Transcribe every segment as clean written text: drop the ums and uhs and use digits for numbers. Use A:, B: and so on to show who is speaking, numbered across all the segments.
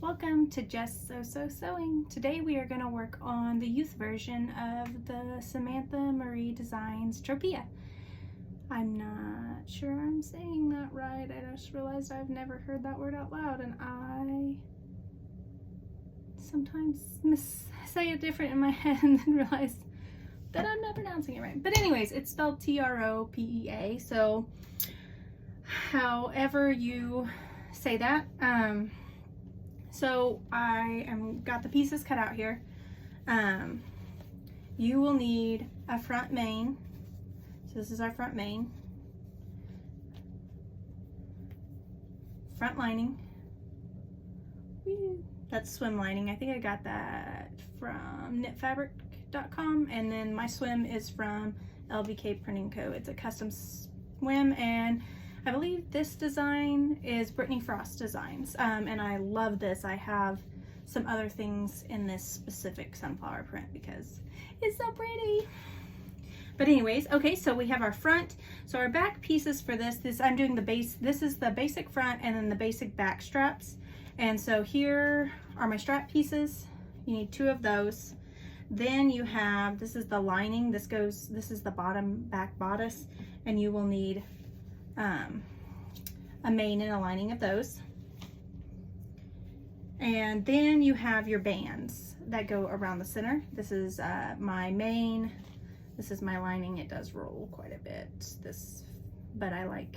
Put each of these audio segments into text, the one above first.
A: Welcome to Just So Sewing. Today we are going to work on the youth version of the Samantha Marie Designs Tropea. I'm not sure I'm saying that right. I just realized I've never heard that word out loud, and I sometimes say it different in my head and then realize that I'm not pronouncing it right. But anyways, it's spelled T-R-O-P-E-A, so however you say that. So I got the pieces cut out here. You will need a front main. So this is our front main. Front lining. That's swim lining. I think I got that from knitfabric.com, and then my swim is from LBK Printing Co. It's a custom swim, and I believe this design is Brittany Frost Designs, and I love this. I have some other things in this specific sunflower print because it's so pretty. But anyways, okay, so we have our front. So our back pieces for this I'm doing the base. This is the basic front and then the basic back straps. And so here are my strap pieces. You need 2 of those. Then you have, this is the lining. This is the bottom back bodice, and you will need a main and a lining of those. And then you have your bands that go around the center. This is my main. This is my lining. It does roll quite a bit, but I like,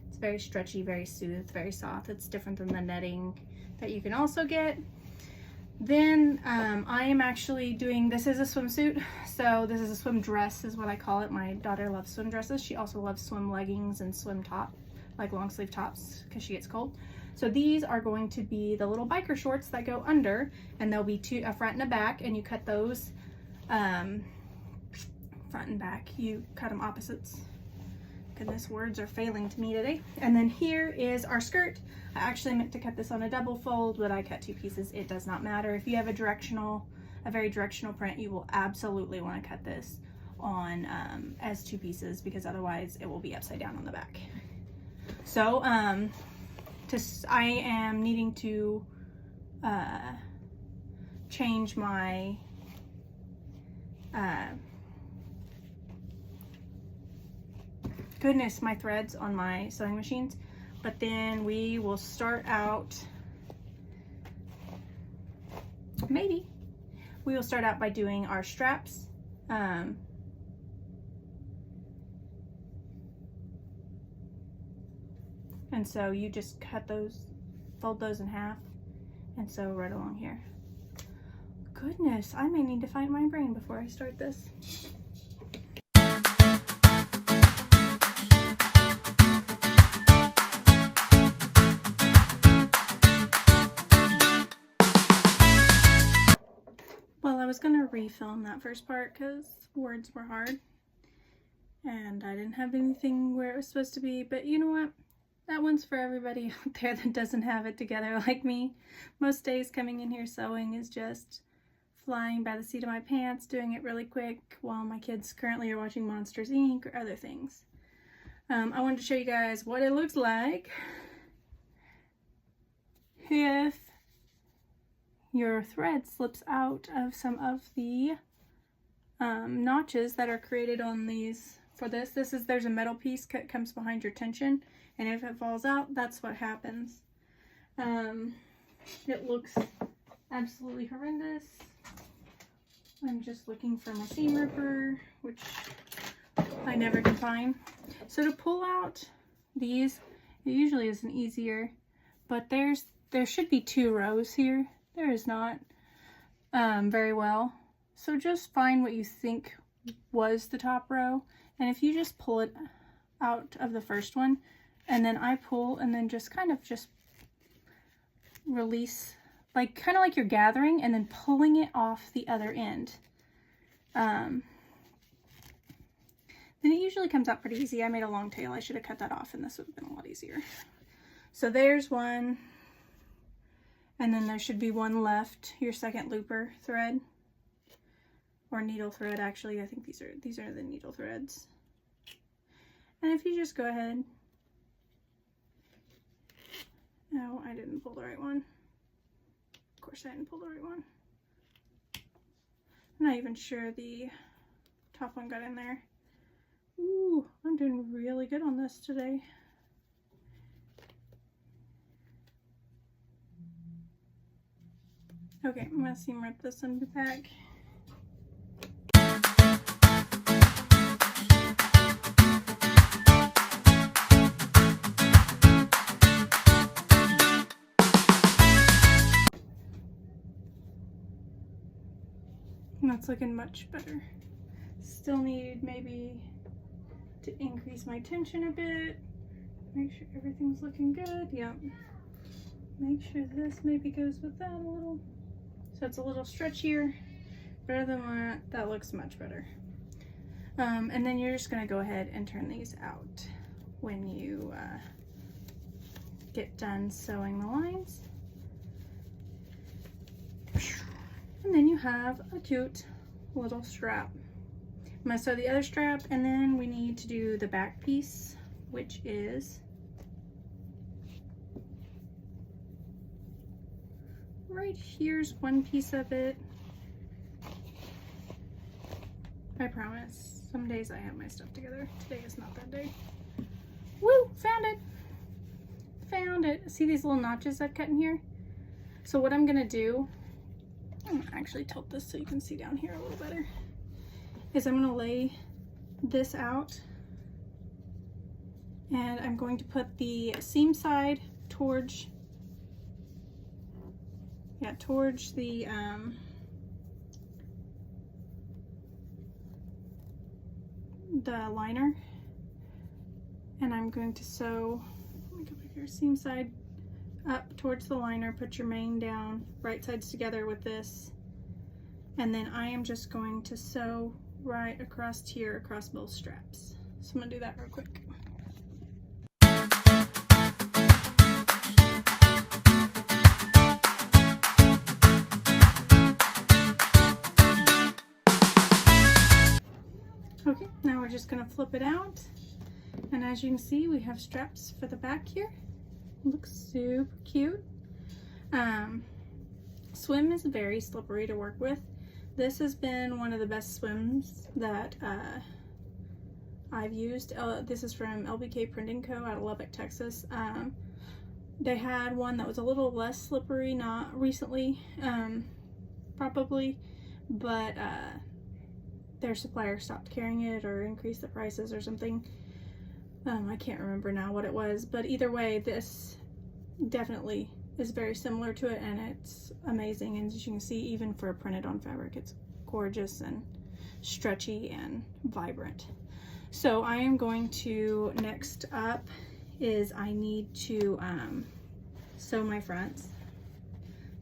A: it's very stretchy, very smooth, very soft. It's different than the netting that you can also get. Then I am actually doing, this is a swimsuit, so this is a swim dress is what I call it. My daughter loves swim dresses. She also loves swim leggings and swim top, like long sleeve tops, because she gets cold. So these are going to be the little biker shorts that go under, and there'll be a front and a back, and you cut those front and back. You cut them opposites. Goodness, words are failing to me today. And then here is our skirt. I actually meant to cut this on a double fold, but I cut 2 pieces. It does not matter. If you have a very directional print, you will absolutely want to cut this on as 2 pieces, because otherwise it will be upside down on the back. So I am needing to change my my threads on my sewing machines, but then we will start out, we will start out by doing our straps. And so you just cut those, fold those in half, and sew right along here. Goodness, I may need to find my brain before I start this. Well, I was gonna refilm that first part because words were hard and I didn't have anything where it was supposed to be, but you know what? That one's for everybody out there that doesn't have it together like me. Most days coming in here sewing is just flying by the seat of my pants, doing it really quick while my kids currently are watching Monsters, Inc. or other things. I wanted to show you guys what it looks like if your thread slips out of some of the notches that are created on these. For this, there's a metal piece that comes behind your tension, and if it falls out, that's what happens. It looks absolutely horrendous. I'm just looking for my seam ripper, which I never can find. So to pull out these, it usually isn't easier, but there should be 2 rows here. There is not very well. So just find what you think was the top row, and if you just pull it out of the first one, and then I pull, and then just kind of just release, like kind of like you're gathering and then pulling it off the other end. Then it usually comes out pretty easy. I made a long tail. I should have cut that off and this would have been a lot easier. So there's one, and then there should be one left, your second looper thread, or needle thread. Actually, I think these are the needle threads. And if you just go ahead, no, I didn't pull the right one. course I didn't pull the right one. I'm not even sure the top one got in there. Ooh, I'm doing really good on this today. Okay, I'm gonna seam rip this one back. That's looking much better. Still need maybe to increase my tension a bit. Make sure everything's looking good. Yep. Make sure this maybe goes with that a little. So it's a little stretchier. Better than that. That looks much better. And then you're just going to go ahead and turn these out when you get done sewing the lines. And then you have a cute little strap. I'm going to sew the other strap, and then we need to do the back piece, which is right here's one piece of it. I promise, some days I have my stuff together. Today is not that day. Woo! Found it! Found it! See these little notches I've cut in here? So what I'm going to do, I'm gonna actually tilt this so you can see down here a little better, is I'm gonna lay this out, and I'm going to put the seam side towards the liner, and I'm going to sew, let me go back here, seam side up towards the liner, put your main down, right sides together with this, and then I am just going to sew right across here, across both straps. So I'm gonna do that real quick. Okay, now we're just gonna flip it out, and as you can see, we have straps for the back here. Looks super cute. Swim is very slippery to work with. This has been one of the best swims that I've used. This is from LBK Printing Co. out of Lubbock, Texas. They had one that was a little less slippery, not recently, probably, but their supplier stopped carrying it or increased the prices or something. I can't remember now what it was, but either way, this definitely is very similar to it, and it's amazing. And as you can see, even for printed on fabric, it's gorgeous and stretchy and vibrant. So I am going to, next up is I need to sew my fronts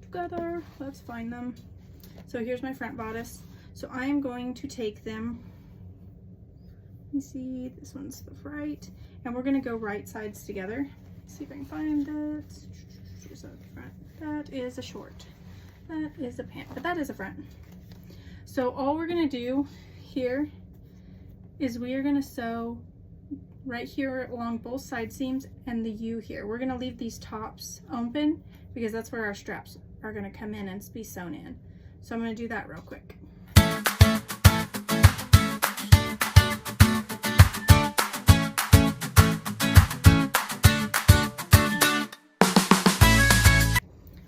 A: together. Let's find them. So here's my front bodice. So I am going to take them, you see this one's the right, and we're going to go right sides together. Let's see if I can find it. Here's the front. That is a short. That is a pant, but that is a front. So all we're going to do here is we are going to sew right here along both side seams and the U here. We're going to leave these tops open because that's where our straps are going to come in and be sewn in. So I'm going to do that real quick.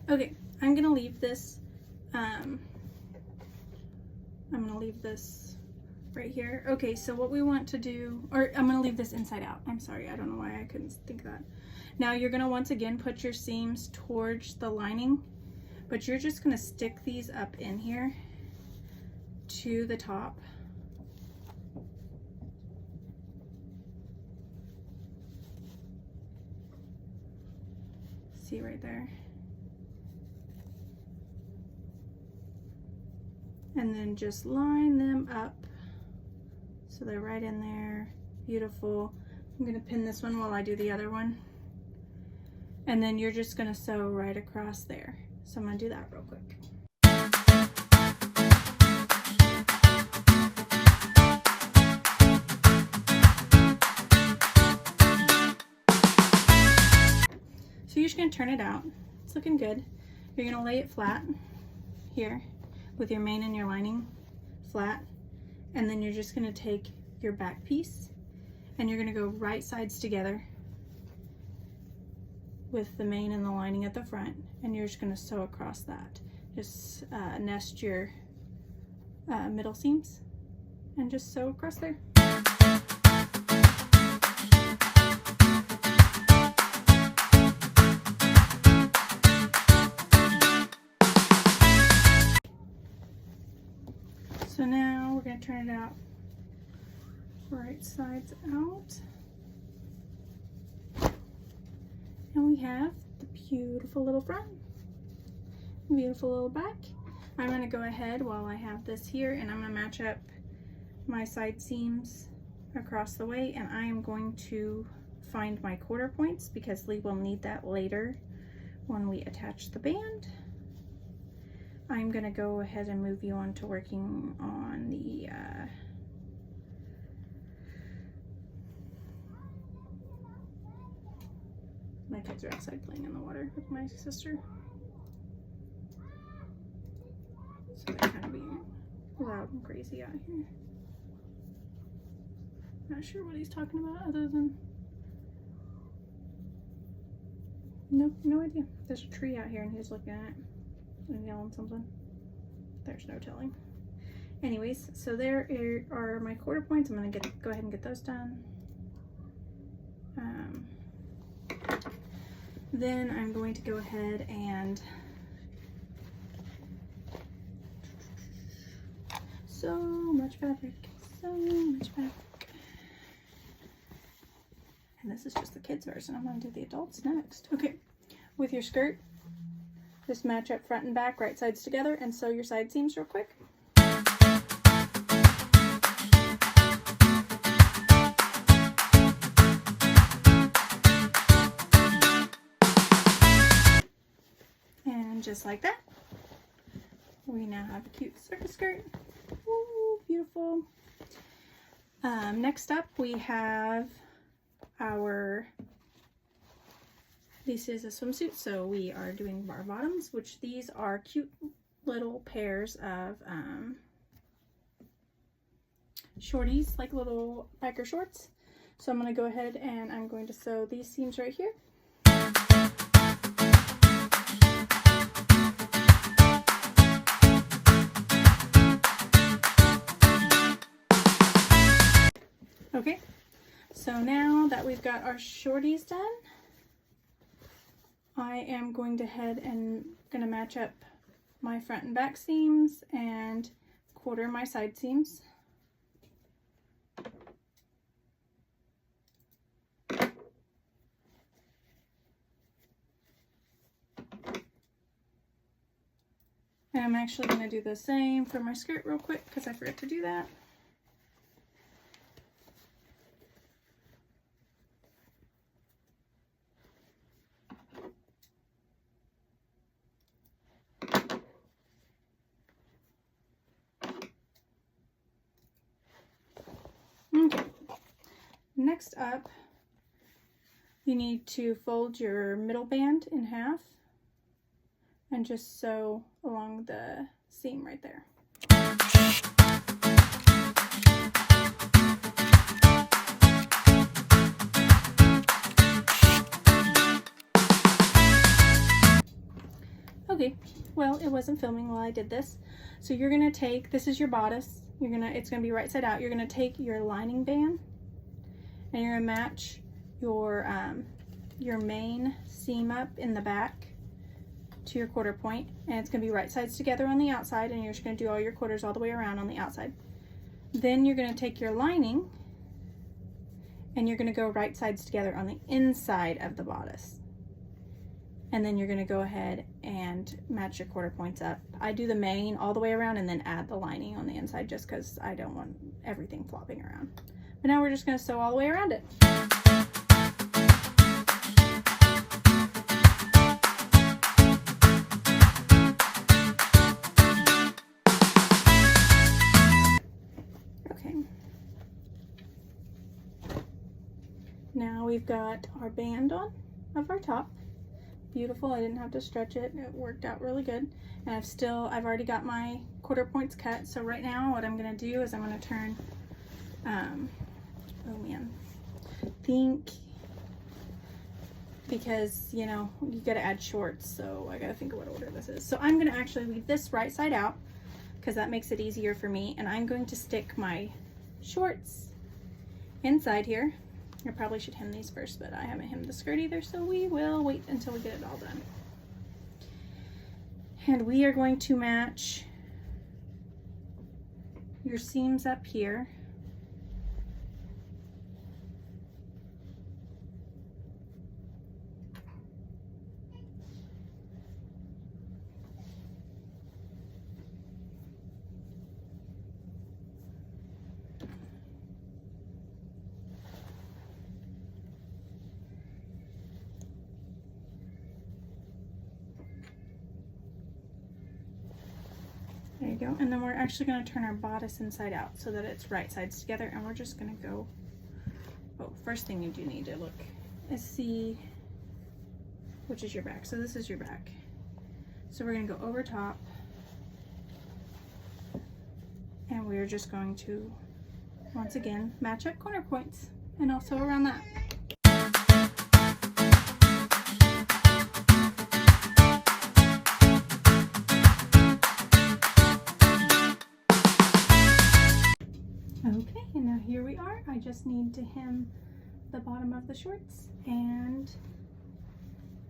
A: Okay, I'm gonna leave this, right here. Okay, so what we want to do, or I'm gonna leave this inside out. I'm sorry, I don't know why I couldn't think of that. Now you're gonna once again put your seams towards the lining, but you're just gonna stick these up in here to the top. See right there? And then just line them up so they're right in there. Beautiful. I'm going to pin this one while I do the other one. And then you're just going to sew right across there. So I'm going to do that real quick. So you're just going to turn it out. It's looking good. You're gonna lay it flat here with your main and your lining flat, and then you're just gonna take your back piece and you're gonna go right sides together with the main and the lining at the front, and you're just gonna sew across that. Just nest your middle seams and just sew across there. So now we're going to turn it out right sides out. And we have the beautiful little front, beautiful little back. I'm going to go ahead while I have this here and I'm going to match up my side seams across the way, and I am going to find my quarter points because we will need that later when we attach the band. I'm going to go ahead and move you on to working on the my kids are outside playing in the water with my sister, so they're kind of being loud and crazy out here. Not sure what he's talking about other than no idea. There's a tree out here and he's looking at it and yelling something. There's no telling. Anyways, so there are my quarter points. I'm gonna go ahead and get those done. Then I'm going to go ahead and so much fabric. And this is just the kids version. I'm going to do the adults next. Okay, with your skirt, just match up front and back, right sides together, and sew your side seams real quick. And just like that, we now have a cute circus skirt. Ooh, beautiful. Next up, we have this is a swimsuit, so we are doing bar bottoms, which these are cute little pairs of shorties, like little biker shorts. So I'm going to go ahead and I'm going to sew these seams right here. Okay, so now that we've got our shorties done, I am going to head and match up my front and back seams and quarter my side seams. And I'm actually going to do the same for my skirt real quick because I forgot to do that. Okay, next up, you need to fold your middle band in half and just sew along the seam right there. Okay, well, it wasn't filming while I did this. So you're gonna take, this is your bodice, it's gonna be right side out. You're gonna take your lining band and you're gonna match your main seam up in the back to your quarter point, and it's gonna be right sides together on the outside, and you're just gonna do all your quarters all the way around on the outside. Then you're gonna take your lining and you're gonna go right sides together on the inside of the bodice. And then you're gonna go ahead and match your quarter points up. I do the main all the way around and then add the lining on the inside just because I don't want everything flopping around. But now we're just gonna sew all the way around it. Okay. Now we've got our band on of our top. beautiful. I didn't have to stretch it. It worked out really good. And I've already got my quarter points cut. So right now what I'm gonna do is I'm gonna turn, oh man, think, because you know, you gotta add shorts. So I gotta think of what order this is. So I'm gonna actually leave this right side out because that makes it easier for me. And I'm going to stick my shorts inside here. I probably should hem these first, but I haven't hemmed the skirt either, so we will wait until we get it all done. And we are going to match your seams up here. There you go. And then we're actually going to turn our bodice inside out so that it's right sides together. And we're just going to go, oh, first thing you do need to look is see which is your back. So this is your back. So we're going to go over top. And we're just going to, once again, match up corner points and also around that. Okay, and now here we are. I just need to hem the bottom of the shorts and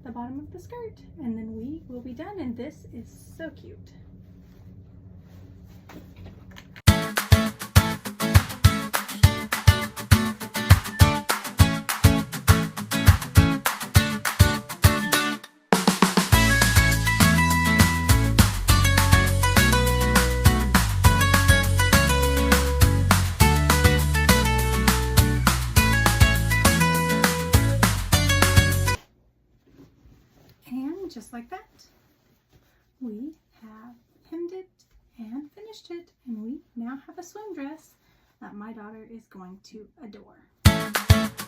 A: the bottom of the skirt, and then we will be done. And this is so cute. And just like that, we have hemmed it and finished it, and we now have a swim dress that my daughter is going to adore.